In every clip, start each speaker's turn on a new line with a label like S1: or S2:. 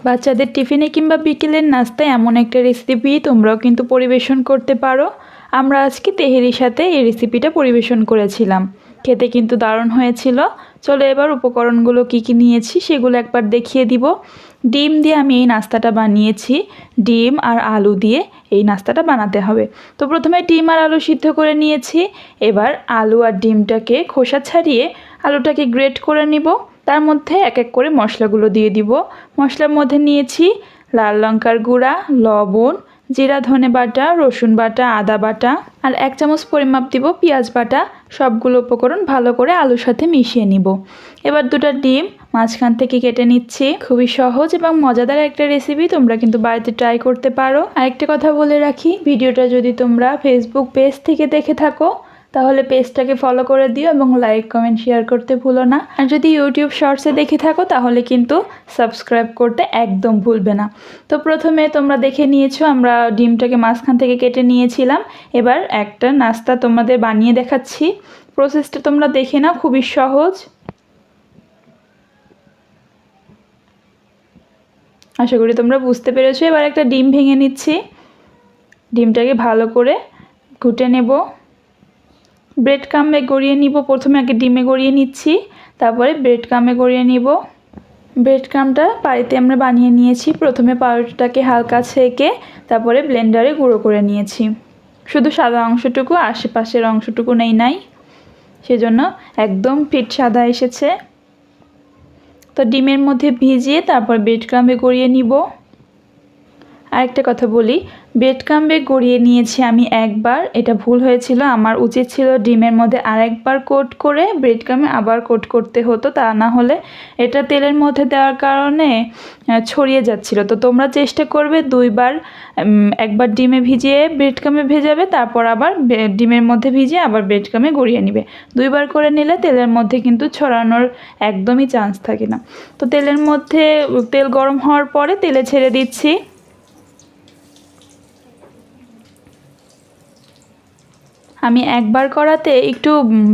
S1: বাচ্চাদের টিফিনে কিংবা বিকেলের নাস্তায় এমন একটা রেসিপি তোমরাও কিন্তু পরিবেশন করতে পারো। আমরা আজকে তেহেরির সাথে এই রেসিপিটা পরিবেশন করেছিলাম, খেতে কিন্তু দারুণ হয়েছিল। চলো এবার উপকরণগুলো কি কি নিয়েছি সেগুলো একবার দেখিয়ে দিব। ডিম দিয়ে আমি এই নাস্তাটা বানিয়েছি। ডিম আর আলু দিয়ে এই নাস্তাটা বানাতে হবে। তো প্রথমে ডিম আর আলু সিদ্ধ করে নিয়েছি। এবার আলু আর ডিমটাকে খোসা ছাড়িয়ে আলুটাকে গ্রেট করে নিব। তার মধ্যে এক এক করে মশলাগুলো দিয়ে দিব। মশলার মধ্যে নিয়েছি লাল লঙ্কার গুঁড়া, লবণ, জিরা ধনে বাটা, রসুন বাটা, আদা বাটা আর 1 চামচ পরিমাপ দিব পেঁয়াজ বাটা। সবগুলো উপকরণ ভালো করে আলুর সাথে মিশিয়ে নিব। এবার দুটো ডিম মাঝখান থেকে কেটে নিচ্ছি। খুবই সহজ এবং মজাদার একটা রেসিপি, তোমরা কিন্তু বাড়িতে ট্রাই করতে পারো। আরেকটা কথা বলে রাখি, ভিডিওটা যদি তোমরা ফেসবুক পেজ থেকে দেখে থাকো তাহলে পেজটাকে ফলো করে দিও এবং লাইক কমেন্ট শেয়ার করতে ভুলো না। আর যদি ইউটিউব শর্টসে দেখে থাকো তাহলে কিন্তু সাবস্ক্রাইব করতে একদম ভুলবে না। তো প্রথমে তোমরা দেখে নিয়েছো আমরা ডিমটাকে মাঝখান থেকে কেটে নিয়েছিলাম। এবার একটা নাস্তা তোমাদের বানিয়ে দেখাচ্ছি, প্রসেসটা তোমরা দেখে নাও, খুবই সহজ। আশা করি তোমরা বুঝতে পেরেছো। এবার একটা ডিম ভেঙে নিচ্ছি। ডিমটাকে ভালো করে ঘুটে নেব। ব্রেড ক্রাম্বে গড়িয়ে নিব। প্রথমে আগে ডিমে গড়িয়ে নিচ্ছি, তারপরে ব্রেড ক্রাম্বে গড়িয়ে নিব। ব্রেড ক্রাম্বটা বাড়িতে আমরা বানিয়ে নিয়েছি। প্রথমে পাউরুটিটাকে হালকা ছেঁকে তারপরে ব্লেন্ডারে গুঁড়ো করে নিয়েছি। শুধু সাদা অংশটুকু, আশেপাশের অংশটুকু নাই, সেজন্য একদম ফিট সাদা এসেছে। তো ডিমের মধ্যে ভিজিয়ে তারপর ব্রেড ক্রাম্বে গড়িয়ে নিব। আরেকটা কথা বলি, ব্রেড ক্রাম্বে গড়িয়ে নিয়েছি আমি একবার, এটা ভুল হয়েছিল। আমার উচিত ছিল ডিমের মধ্যে আরেকবার কোট করে ব্রেড ক্রাম্বে আবার কোট করতে হতো, তা না হলে এটা তেলের মধ্যে দেওয়ার কারণে ছড়িয়ে যাচ্ছিল। তো তোমরা চেষ্টা করবে দুইবার, একবার ডিমে ভিজিয়ে ব্রেড ক্রাম্বে ভেজাবে, তারপর আবার ডিমের মধ্যে ভিজিয়ে আবার ব্রেড ক্রাম্বে গড়িয়ে নিবে। দুইবার করে নিলে তেলের মধ্যে কিন্তু ছড়ানোর একদমই চান্স থাকে না। তো তেলের মধ্যে তেল গরম হওয়ার পরে তেলে ছেড়ে দিচ্ছি। আমি একবার করাতে একটু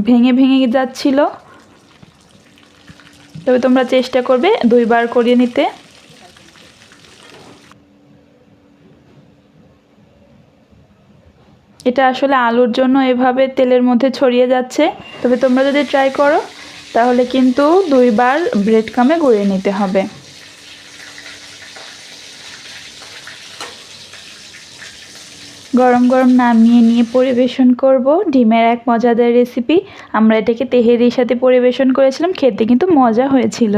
S1: ভেঙে ভেঙে যাচ্ছিল, তবে তোমরা চেষ্টা করবে দুইবার করিয়ে নিতে। এটা আসলে আলুর জন্য এভাবে তেলের মধ্যে ছড়িয়ে যাচ্ছে, তবে তোমরা যদি ট্রাই করো তাহলে কিন্তু দুইবার ব্রেড ক্রাম্বে গড়িয়ে নিতে হবে। গরম গরম নামিয়ে নিয়ে পরিবেশন করব ডিমের এক মজাদার রেসিপি। আমরা এটাকে তেহেরির সাথে পরিবেশন করেছিলাম, খেতে কিন্তু মজা হয়েছিল।